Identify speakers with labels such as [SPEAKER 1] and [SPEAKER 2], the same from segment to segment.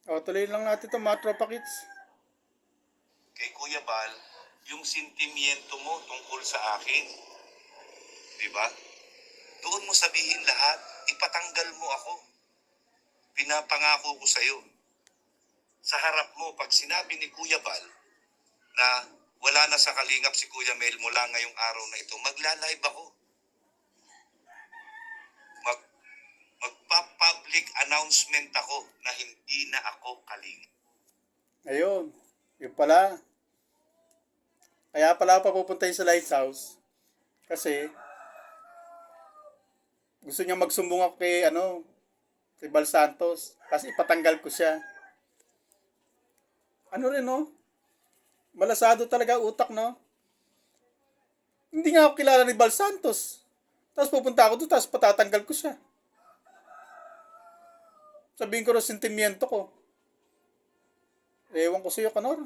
[SPEAKER 1] O, tuloy lang natin ito mga tropa kits.
[SPEAKER 2] Kay Kuya Bal, yung sentimiento mo tungkol sa akin. Di ba? Doon mo sabihin lahat, ipatanggal mo ako. Pinapangako ko sa'yo. Sa harap mo, pag sinabi ni Kuya Bal na wala na sa kalingap si Kuya Mel mula ngayong araw na ito, magla-live ako. Magpa-public announcement ako na hindi na ako kalingap.
[SPEAKER 1] Ayun. Yun pala. Kaya pala ako papupuntahin sa lighthouse. Kasi, gusto niya magsumbong ako kay Bal Santos. Kasi ipatanggal ko siya. Ano rin, no? Malasado talaga utak, no? Hindi nga ako kilala ni Bal Santos. Tapos pupunta ako doon, tapos patatanggal ko siya. Sabihin ko rin sentimiento ko. Ewan ko sa'yo, Kanor.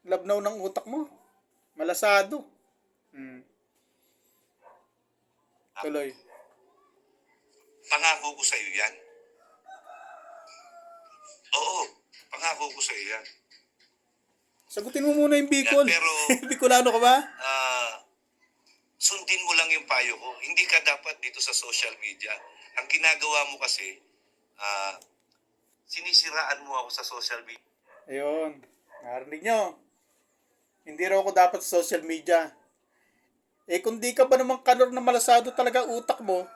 [SPEAKER 1] Labnaw ng utak mo. Malasado. Tuloy.
[SPEAKER 2] Pangako ko sa'yo yan. Oo, pangako ko sa'yo yan.
[SPEAKER 1] Sagutin mo muna yung Bicol.
[SPEAKER 2] Pero,
[SPEAKER 1] Bicolano ka ba?
[SPEAKER 2] sundin mo lang yung payo ko. Hindi ka dapat dito sa social media. Ang ginagawa mo kasi, sinisiraan mo ako sa social media.
[SPEAKER 1] Ayun. Narinig nyo. Hindi raw ako dapat sa social media. Eh kung di ka ba naman Kanor na malasado talaga utak mo,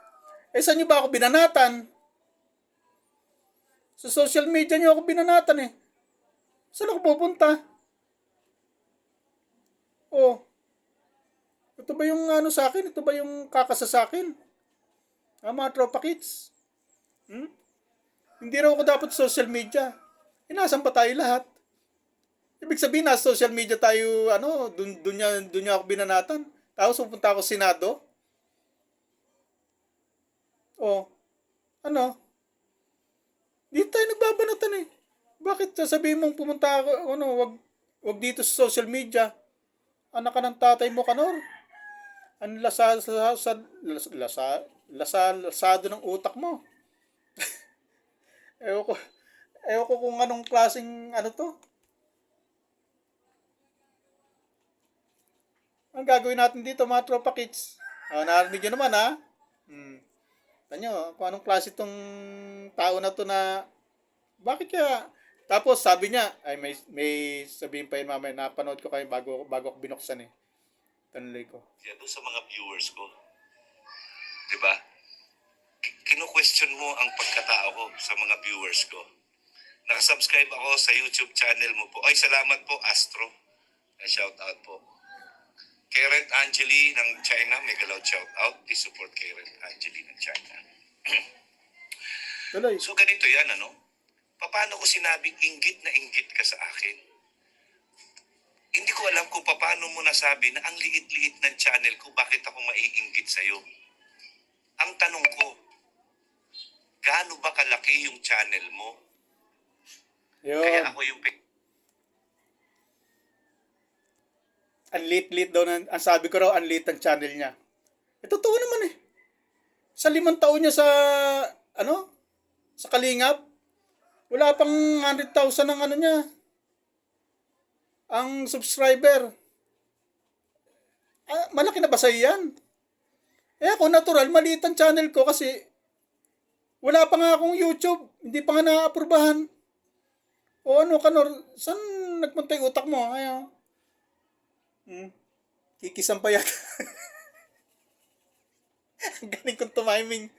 [SPEAKER 1] eh saan nyo ba ako binanatan? Sa social media nyo ako binanatan eh. Saan ako pupunta? Oh. Ito ba yung sa akin? Ito ba yung kakasa sa akin? Mga tropa kids. Hindi raw ako dapat sa social media. Inasan pa tayo lahat. Ibig sabihin na social media tayo, dun niya ako binanatan. Tapos pupunta ako sa Senado. Oh. Dito tayo nagbabanatan eh. Bakit sasabihin mong pumunta ako, wag dito sa social media. Anak ka ng tatay mo, Kanor. Ang lasado ng utak mo. Ewan ko kung anong klaseng to. Ang gagawin natin dito mga tropa kids. Narinig nyo naman ha. Tanyo, kung anong klase tong tao na to na bakit kaya tapos sabi niya ay may sabihin pa yun mamaya napanood ko kayo bago ako binuksan eh. Tanlay ko.
[SPEAKER 2] Doon sa mga viewers ko. Diba? Kino-question mo ang pagkatao ko sa mga viewers ko. Nakasubscribe ako sa YouTube channel mo po. Ay, salamat po, Astro. Shout out po. Kay Red Angeli ng China, may galaw shout out. Please support kay Red Angeli ng China.
[SPEAKER 1] Tuloy.
[SPEAKER 2] So ganito yan, Paano ko sinabing inggit na inggit ka sa akin? Hindi ko alam kung paano mo nasabi na ang liit-liit ng channel ko, bakit ako maiinggit sa'yo? Ang tanong ko, gaano ba kalaki yung channel mo?
[SPEAKER 1] Yun.
[SPEAKER 2] Kaya ako yung
[SPEAKER 1] Ang lit daw ang sabi ko raw ang lit ng channel niya. Totoo naman eh. Sa 5 taon niya sa Kalingap, wala pang 100,000 ng niya. Ang subscriber. Malaki na ba sa'yo yan? Ako natural, maliit ang channel ko kasi wala pa nga akong YouTube. Hindi pa nga na-aprubahan. O Kanor, saan nagpunta yung utak mo? Kikisan pa yan. Ang galing kong tumiming.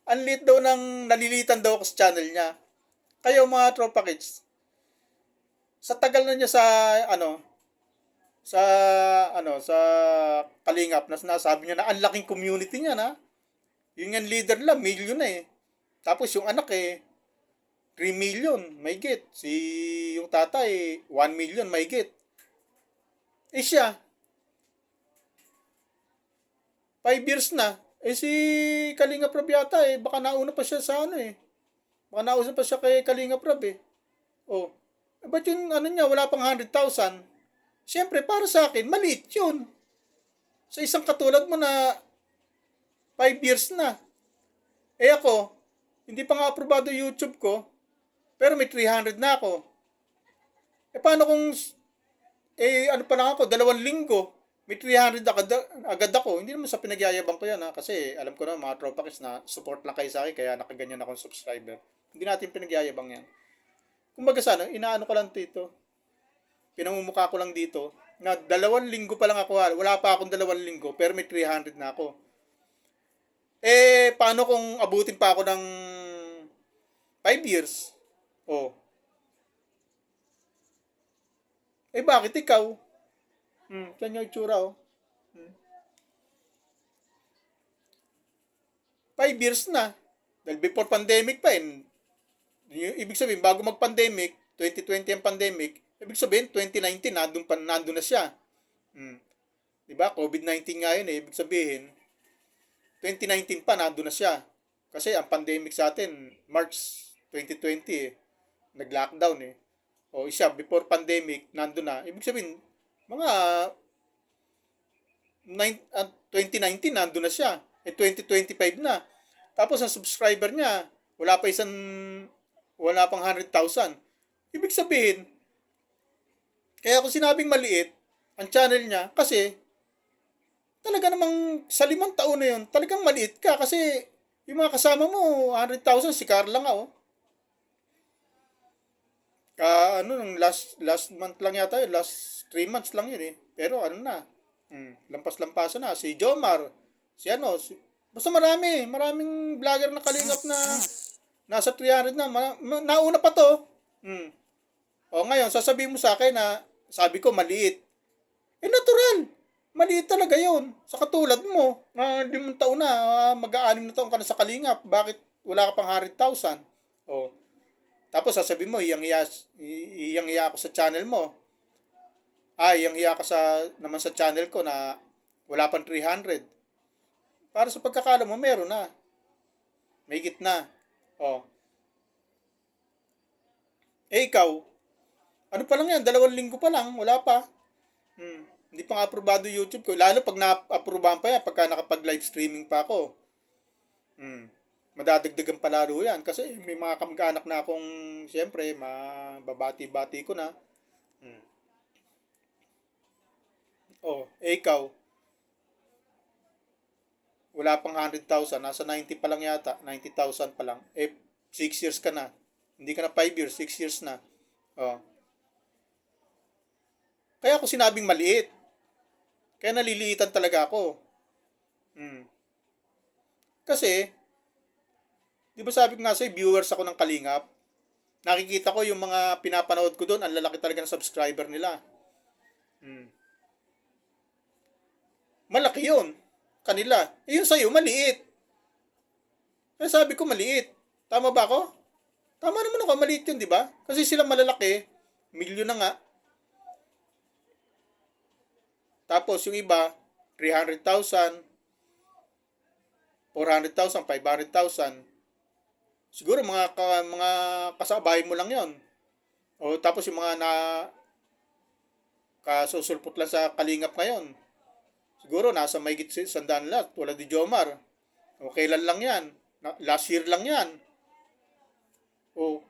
[SPEAKER 1] Ang lit daw nalilitan daw ako sa channel niya. Kayo mga tropa kids, sa tagal na niya sa Kalingap na sinasabi niya na ang laking community niya na. Yung leader lang, million na eh. Tapos yung anak 3 million, may get. Yung tatay, 1 million, may get. Siya, 5 years na. Si Kalinga Prab yata baka nauna pa siya sa Baka nauna pa siya kay Kalinga Prab ba't yung niya, wala pang 100,000? Siyempre, para sa akin, maliit yun. Sa isang katulad mo na 5 years na. Ako, Hindi pa nga aprobado YouTube ko, pero may 300 na ako. Paano kung, ano pa lang ako, 2 linggo, may 300 agad ako. Hindi naman sa pinagyayabang ko yan, ha? Kasi alam ko na, mga tropa kids na support lang kayo sa akin, kaya nakaganyan akong subscriber. Hindi natin pinagyayabang yan. Kumbaga sana, inaano ko lang dito, pinamumukha ko lang dito, na 2 linggo pa lang ako, wala pa akong 2 linggo, pero may 300 na ako. Paano kung abutin pa ako ng 5 years? Oh. Bakit ikaw? Yan yung itsura, oh. 5 years na. Dahil before pandemic pa, ibig sabihin, bago mag-pandemic, 2020 ang pandemic, ibig sabihin, 2019, nandun na siya. Diba? COVID-19 nga yun, Ibig sabihin, 2019 pa, nandun na siya. Kasi ang pandemic sa atin, March 2020, nag-lockdown, O siya, before pandemic, nandun na. Ibig sabihin, mga 2019, nandun na siya. 2025 na. Tapos, ang subscriber niya, wala pang 100,000. Ibig sabihin, kaya kung sinabing maliit, ang channel niya, kasi, talaga namang sa 5 taon na yun, talagang maliit ka. Kasi, yung mga kasama mo, 100,000, si Carla nga, last month lang yata yun, last 3 months lang yun, Pero ano na, lampas-lampasan na. Si Jomar, basta maraming vlogger na kalingap na nasa 300 na. Nauna pa to. Ngayon, sasabihin mo sa akin na, sabi ko, maliit. Natural. Maliit talaga yun. Sa katulad mo, 5 taon na, mag-6 na taon ka na sa kalingap. Bakit wala ka pang 100,000? Tapos sasabihin mo, iyang-iya ako sa channel mo. Iyang-iya ka naman sa channel ko na wala pang 300. Para sa pagkakala mo, meron na. May gitna. Ikaw, ano pa lang yan, 2 linggo pa lang, wala pa. Hindi pa nga aprobado YouTube ko. Lalo pag na-aprobahan pa yan, pagka nakapag-live streaming pa ako. Madadagdagan pa lalo yan. Kasi may mga kamag-anak na akong, siyempre, mababati-bati ko na. Ikaw, wala pang 100,000, nasa 90 pa lang yata, 90,000 pa lang. 6 years ka na. Hindi ka na 5 years, 6 years na. Kaya ako sinabing maliit. Kaya naliliitan talaga ako. Kasi, di ba sabi ko nga sa'yo, viewers ako ng Kalingap. Nakikita ko yung mga pinapanood ko doon, ang lalaki talaga ng subscriber nila. Malaki yun. Kanila. Yung sa'yo, maliit. Kaya sabi ko, maliit. Tama ba ako? Tama naman ako, maliit yun, di ba? Kasi sila malalaki, milyon na nga. Tapos yung iba, 300,000, 400,000, 500,000. Siguro mga kasabay mo lang 'yon. Tapos yung mga kasusulpot lang sa Kalingap ngayon. Siguro nasa mahigit 100 lang, tulad ni Jomar. Kailan lang 'yan? Last year lang 'yan.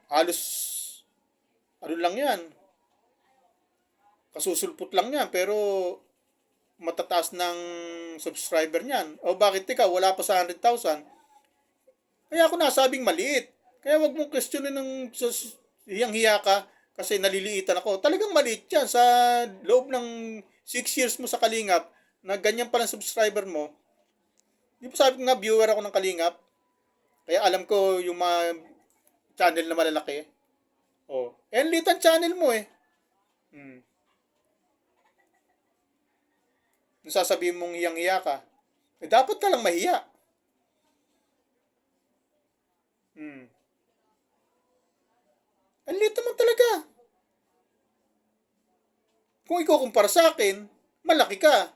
[SPEAKER 1] Halos ano lang 'yan. Kasusulpot lang 'yan, pero matataas ng subscriber niyan. Bakit ikaw wala pa sa 100,000? Kaya ako nasabing maliit. Kaya wag mong questionin ng hiyang-hiya ka kasi naliliitan ako. Talagang maliit yan sa loob ng 6 years mo sa Kalingap na ganyan pa lang subscriber mo. Di ba sabi ko nga viewer ako ng Kalingap? Kaya alam ko yung mga channel na malalaki. Litan channel mo . Kung sasabihin mong hiyang-hiya ka, dapat ka lang mahiya. Ang liit naman talaga. Kung ikukumpara sa akin, malaki ka.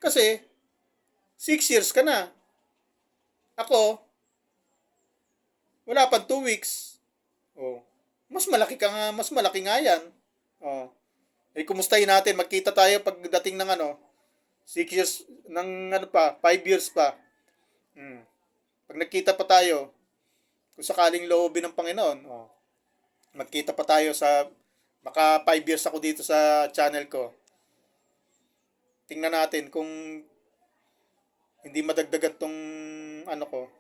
[SPEAKER 1] Kasi, 6 years ka na. Ako, wala pa 2 weeks. Mas malaki nga yan. Kumustahin natin, magkita tayo pagdating ng 6 years, ng 5 years pa. Pag nagkita pa tayo, Kung sakaling loobin ng Panginoon, magkita pa tayo sa, maka 5 years ako dito sa channel ko. Tingnan natin kung hindi madagdagan tong ano ko,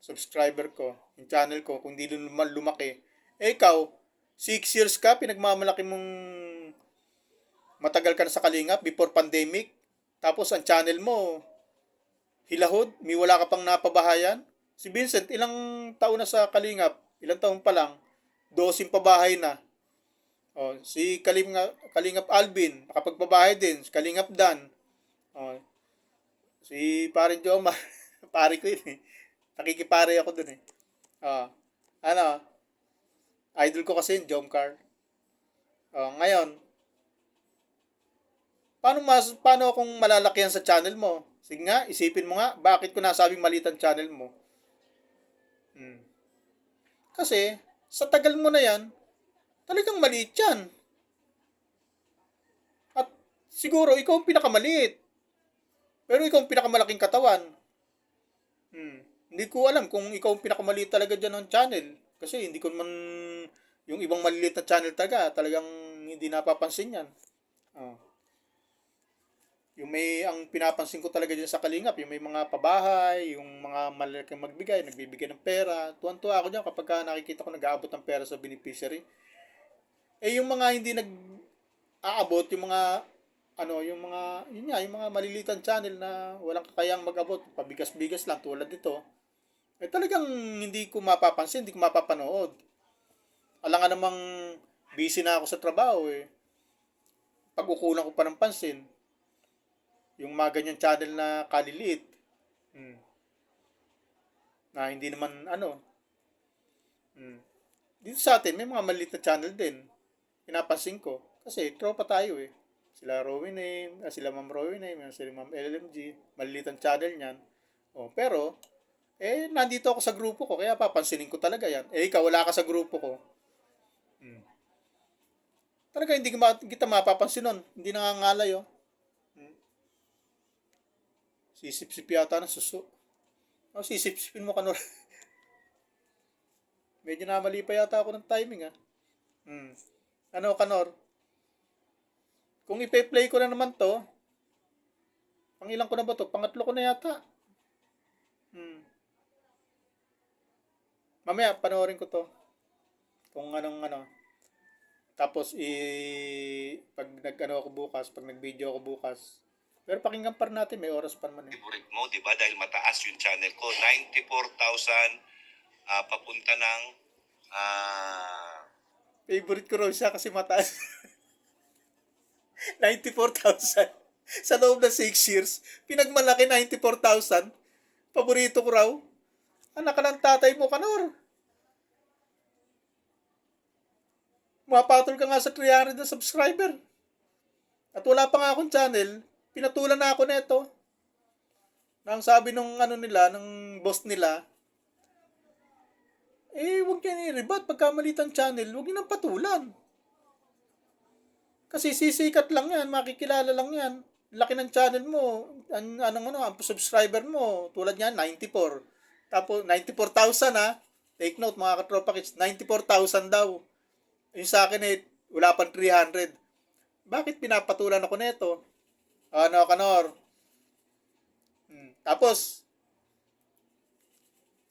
[SPEAKER 1] subscriber ko, yung channel ko, kung hindi lumaki. Ikaw, 6 years ka, pinagmamalaki mong matagal ka na sa Kalingap before pandemic. Tapos ang channel mo, hilahod, may wala ka pang napabahayan. Si Vincent, ilang taon na sa Kalingap? Ilang taon pa lang? 12 pabahay na. Si Kalingap Alvin, nakapagpabahay din. Si Kalingap Dan. Si Parin Joma, pare ko yun eh. Nakikipare ako dun eh. Ano, idol ko kasi yung Jomcar. Ngayon, paano kung malalaki yan sa channel mo? Sige nga, isipin mo nga, bakit ko nasabing maliit ang channel mo? Kasi, sa tagal mo na yan, talagang maliit yan. At siguro, ikaw ang pinakamaliit. Pero ikaw ang pinakamalaking katawan. Hindi ko alam kung ikaw ang pinakamaliit talaga dyan ng channel. Kasi hindi ko man, yung ibang maliliit na channel talagang hindi napapansin yan. Yung ang pinapansin ko talaga dyan sa Kalingap, yung may mga pabahay, yung mga malalaking magbigay, nagbibigay ng pera. Tuwan-tuwa ako dyan kapag nakikita ko nag-aabot ng pera sa beneficiary. Yung mga hindi nag-aabot, yung mga yung mga malilitan channel na walang kakayang mag-abot, pabigas-bigas lang tulad nito. Talagang hindi ko mapapansin, hindi ko mapapanood. Alam nga namang busy na ako sa trabaho eh. Pag-ukulang ko pa ng pansin. Yung mga ganyang channel na kaliliit. Na hindi naman Dito sa atin, may mga maliit na channel din. Pinapansin ko. Kasi tropa tayo eh. Sila Rowiname, sila Ma'am Rowiname, sila Ma'am LLMG. Maliit ang channel niyan. Pero, nandito ako sa grupo ko, kaya papansinin ko talaga yan. Ikaw, wala ka sa grupo ko. Talaga hindi kita mapapansin nun. Hindi nangangalay Sisip-sip yata ng suso. Sisip-sipin mo Kanor. Medyo namali pa yata ako ng timing Kanor? Kung ipe-play ko na naman to, pang ilang ko na ba to? Pangatlo ko na yata. Mamaya, panoorin ko to. Kung Tapos, pag ako bukas, pag nag-video ako bukas, pero pakinggan pa rin natin, may oras pa naman
[SPEAKER 2] Favorite mo, di ba? Dahil mataas yung channel ko. 94,000 papunta ng
[SPEAKER 1] favorite ko raw siya kasi mataas. 94,000. Sa loob ng 6 years, pinagmalaki 94,000. Paborito ko raw. Anak ka ng tatay mo, Kanor. Mapatol ka nga sa 300 na subscriber. At wala pa nga akong channel. Pinatulan na ako nito. Nang sabi nung ng boss nila, huwag niya i-rebat pagka maliit ang channel, huwag niyo nang patulan. Kasi sisikat lang yan, makikilala lang yan. Laki ng channel mo, ang subscriber mo, tulad niyan, 94. Tapos, 94,000 Take note mga katropa kids, 94,000 daw. Yung sa akin wala pang 300. Bakit pinapatulan ako nito? Kanor? Tapos,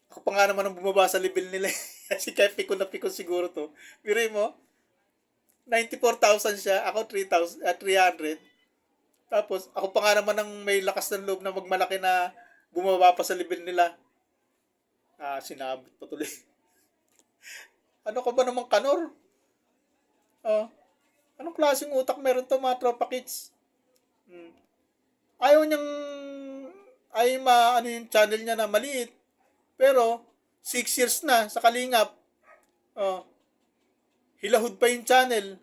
[SPEAKER 1] ako pa nga naman ang bumaba sa level nila. Kasi kaya pikon na pikon siguro to. Miray mo, 94,000 siya, ako 300. Tapos, ako pa nga naman ang may lakas ng loob na magmalaki na bumaba pa sa level nila. Sinabot pa tuloy. Ano ka ba naman, Kanor? Anong klaseng utak meron to mga tropa kids? Ayaw yung channel niya na maliit. Pero, 6 years na sa Kalingap. Hilahod pa yung channel.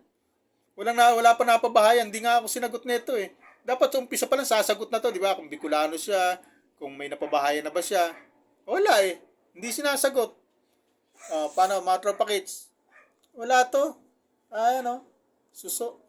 [SPEAKER 1] Wala pa napabahayan. Hindi nga ako sinagot nito eh. Dapat sa umpisa pa lang sasagot na to, di ba? Kung Bicolano siya, kung may napabahayan na ba siya. Wala eh. Hindi sinasagot. Paano mga tropa kids? Wala to. Suso.